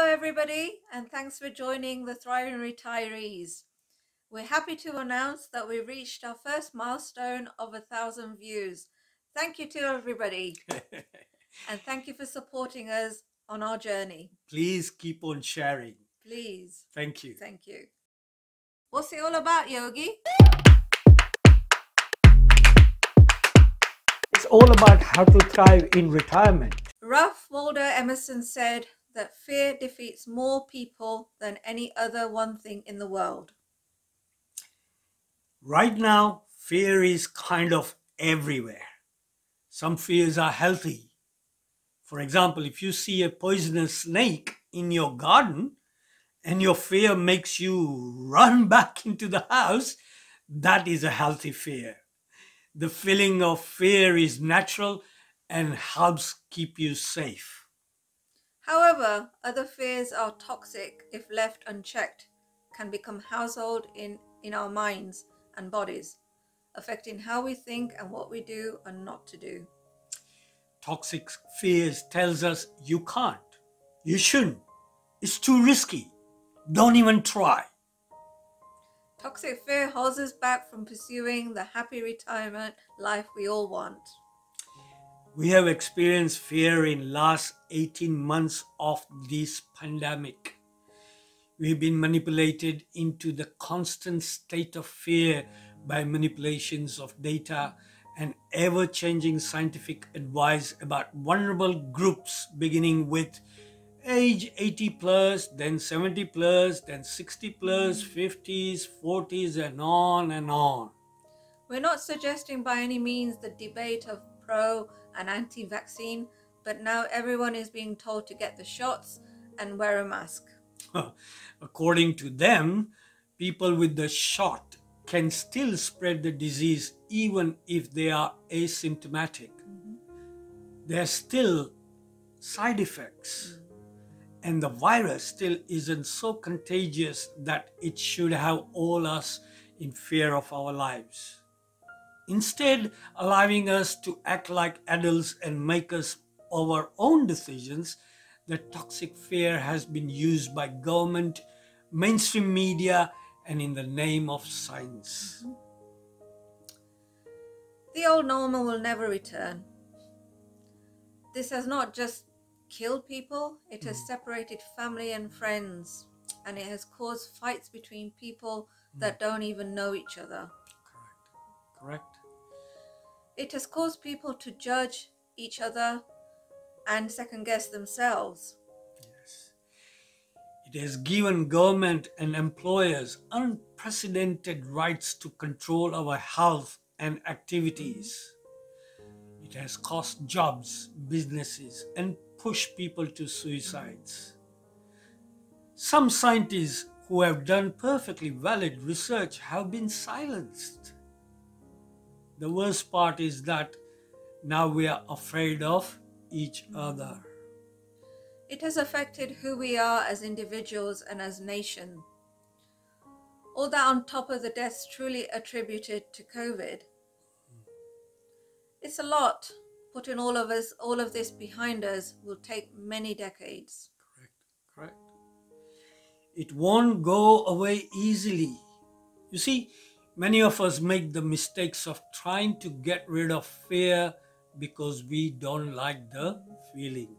everybody, and thanks for joining the Thriving Retirees. We're happy to announce that we've reached our first milestone of 1,000 views. Thank you to everybody, and thank you for supporting us on our journey. Please keep on sharing. Please. Thank you. Thank you. What's it all about, Yogi? It's all about how to thrive in retirement. Ralph Waldo Emerson said that fear defeats more people than any other one thing in the world. Right now, fear is kind of everywhere. Some fears are healthy. For example, if you see a poisonous snake in your garden and your fear makes you run back into the house, that is a healthy fear. The feeling of fear is natural and helps keep you safe. However, other fears are toxic if left unchecked, can become household in our minds and bodies, affecting how we think and what we do and not to do. Toxic fears tells us you can't, you shouldn't, it's too risky, don't even try. Toxic fear holds us back from pursuing the happy retirement life we all want. We have experienced fear in last 18 months of this pandemic. We've been manipulated into the constant state of fear by manipulations of data and ever-changing scientific advice about vulnerable groups, beginning with age 80 plus, then 70 plus, then 60 plus, 50s, 40s, and on and on. We're not suggesting by any means the debate of pro and anti-vaccine, but now everyone is being told to get the shots and wear a mask. According to them, people with the shot can still spread the disease even if they are asymptomatic. There are still side effects, and the virus still isn't so contagious that it should have all us in fear of our lives. Instead, allowing us to act like adults and make us our own decisions, the toxic fear has been used by government, mainstream media, and in the name of science. The old normal will never return. This has not just killed people, it has separated family and friends, and it has caused fights between people that don't even know each other. Correct. It has caused people to judge each other and second guess themselves. Yes. It has given government and employers unprecedented rights to control our health and activities. It has cost jobs, businesses, and pushed people to suicides. Some scientists who have done perfectly valid research have been silenced. The worst part is that now we are afraid of each other. It has affected who we are as individuals and as nation. All that on top of the deaths truly attributed to COVID. It's a lot. Putting all of this behind us will take many decades. Correct. It won't go away easily. You see, many of us make the mistakes of trying to get rid of fear because we don't like the feeling.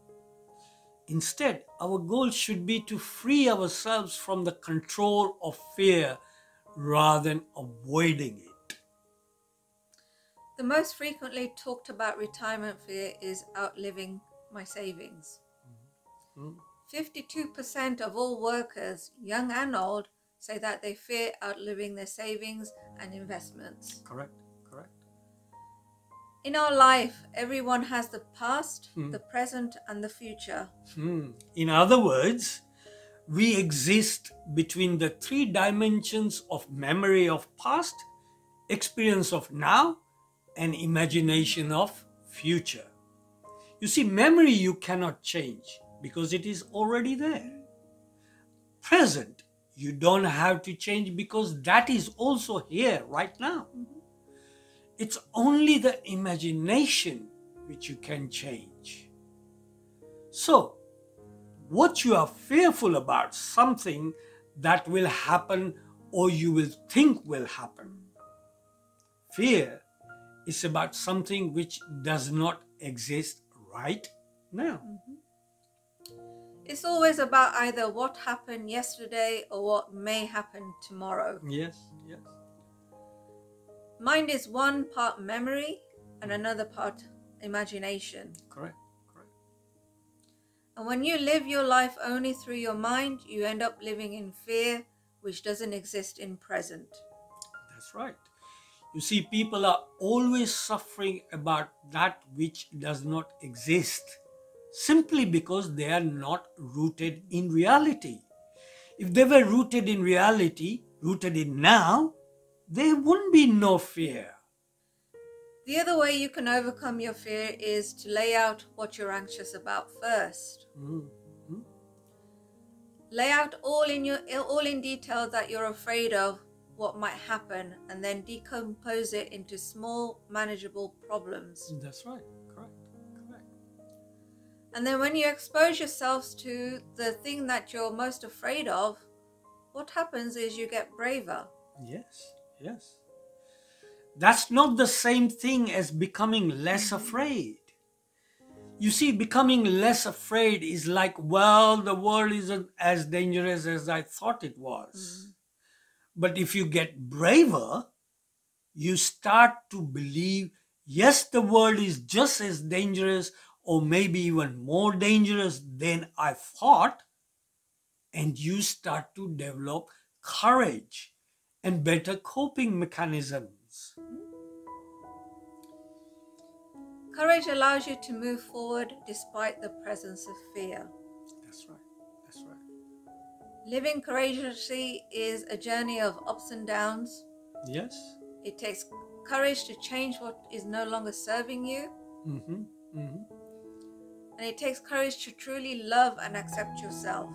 Instead, our goal should be to free ourselves from the control of fear rather than avoiding it. The most frequently talked about retirement fear is outliving my savings. 52% of all workers, young and old, say that they fear outliving their savings and investments. Correct. In our life, everyone has the past, the present, and the future. In other words, we exist between the three dimensions of memory of past, experience of now, and imagination of future. You see, memory you cannot change because it is already there. Present, you don't have to change because that is also here right now. It's only the imagination which you can change. So, what you are fearful about, something that will happen or you will think will happen. Fear is about something which does not exist right now. It's always about either what happened yesterday or what may happen tomorrow. Yes, yes. Mind is one part memory and another part imagination. Correct, correct. And when you live your life only through your mind, you end up living in fear, which doesn't exist in present. That's right. You see, people are always suffering about that which does not exist, simply because they are not rooted in reality. If they were rooted in reality, rooted in now, there wouldn't be no fear. The other way you can overcome your fear is to lay out what you're anxious about first. Lay out all in detail that you're afraid of, what might happen, and then decompose it into small, manageable problems. That's right. Correct. Correct. And then when you expose yourselves to the thing that you're most afraid of, what happens is you get braver. Yes. Yes. That's not the same thing as becoming less afraid. You see, becoming less afraid is like, well, the world isn't as dangerous as I thought it was. But if you get braver, you start to believe, yes, the world is just as dangerous or maybe even more dangerous than I thought. And you start to develop courage and better coping mechanisms. Courage allows you to move forward despite the presence of fear. That's right. That's right. Living courageously is a journey of ups and downs. Yes. It takes courage to change what is no longer serving you. And it takes courage to truly love and accept yourself.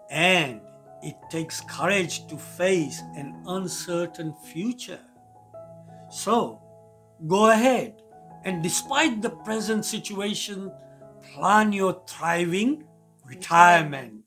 And it takes courage to face an uncertain future. So, go ahead and despite the present situation, plan your thriving retirement.